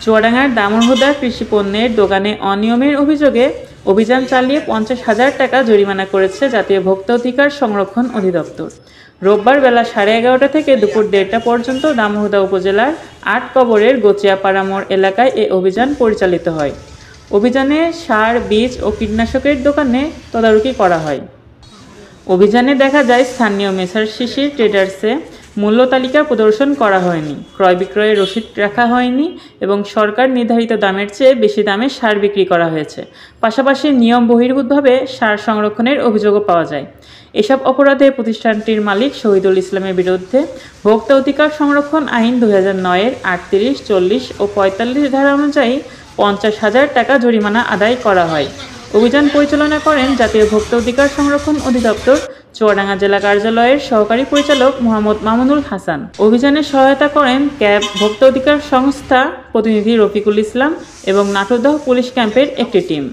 চুয়াডাঙ্গার দামুড়হুদা কৃষি পণ্যের দোকানে অনিয়মের অভিযোগে অভিযান চালিয়ে 50,000 টাকা জরিমানা করেছে জাতীয় ভোক্তা অধিকার সংরক্ষণ অধিদপ্তর। রোববার বেলা 11:30 থেকে দুপুর 1:30টা পর্যন্ত দামুড়হুদা উপজেলার 8 কবরের গোচিয়াপাড়া মোড় এলাকায় এ অভিযান পরিচালিত হয়। অভিযানে সার, বীজ ও কীটনাশকের দোকানে তদারকি করা হয়। অভিযানে দেখা যায় স্থানীয় মেসার শিশির ট্রেডার্সে মূল্য তালিকা প্রদর্শন করা হয়নি, ক্রয় বিক্রয়ের রসিদ রাখা হয়নি এবং সরকার নির্ধারিত দামের চেয়ে বেশি দামে সার বিক্রি করা হয়েছে। পাশাপাশি নিয়ম বহির্ভূতভাবে সার সংরক্ষণের অভিযোগও পাওয়া যায়। এসব অপরাধে প্রতিষ্ঠানটির মালিক শহীদুল ইসলামের বিরুদ্ধে ভোক্তা অধিকার সংরক্ষণ আইন 2009-এর 38, 40 ও 45 ধারা অনুযায়ী 50,000 টাকা জরিমানা আদায় করা হয়। অভিযান পরিচালনা করেন জাতীয় ভোক্তা অধিকার সংরক্ষণ অধিদপ্তর চুয়াডাঙ্গা জেলা কার্যালয়ের সহকারী পরিচালক মোহাম্মদ মামুনুল হাসান। অভিযানে সহায়তা করেন ক্যাব ভোক্তা অধিকার সংস্থা প্রতিনিধি রফিকুল ইসলাম এবং নাটোরদহ পুলিশ ক্যাম্পের একটি টিম।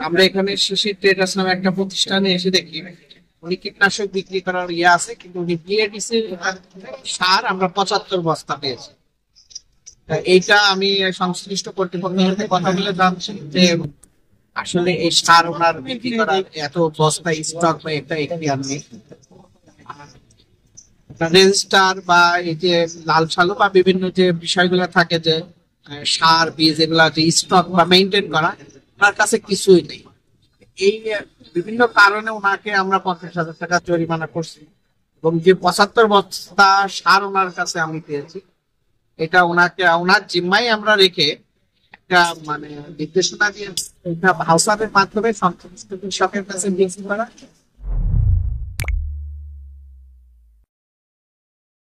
আমরা এখানে শিশির ট্রেডার্স নামে একটা প্রতিষ্ঠানে এসে দেখি উনি কীটনাশক বিক্রি করার আছে, কিন্তু উনি বিএডিসি সার আমরা 75 বস্তা পেয়েছি। এইটা আমি সংশ্লিষ্ট কর্তৃপক্ষের সাথে কথা বলে জানছি যে আসলে এই সার ওনার বিক্রি করার এত বস্তা স্টক বা একটা এখতিয়ার নেই। রেজিস্টার বা এই যে লাল সালু বা বিভিন্ন যে বিষয়গুলো থাকে যে সার, বীজ এগুলা যে স্টক বা মেনটেন করা, ওনার কাছে কিছুই নেই। এই বিভিন্ন কারণে ওনাকে আমরা 50,000 টাকা জরিমানা করছি এবং যে 75 বস্তা সার ওনার কাছে আমি পেয়েছি, এটা ওনাকে ওনার জিম্মাই আমরা রেখে একটা নির্দেশনা দিয়ে এটা ভাউচারের মাধ্যমে সংশ্লিষ্ট কৃষকের কাছে বিক্রি করা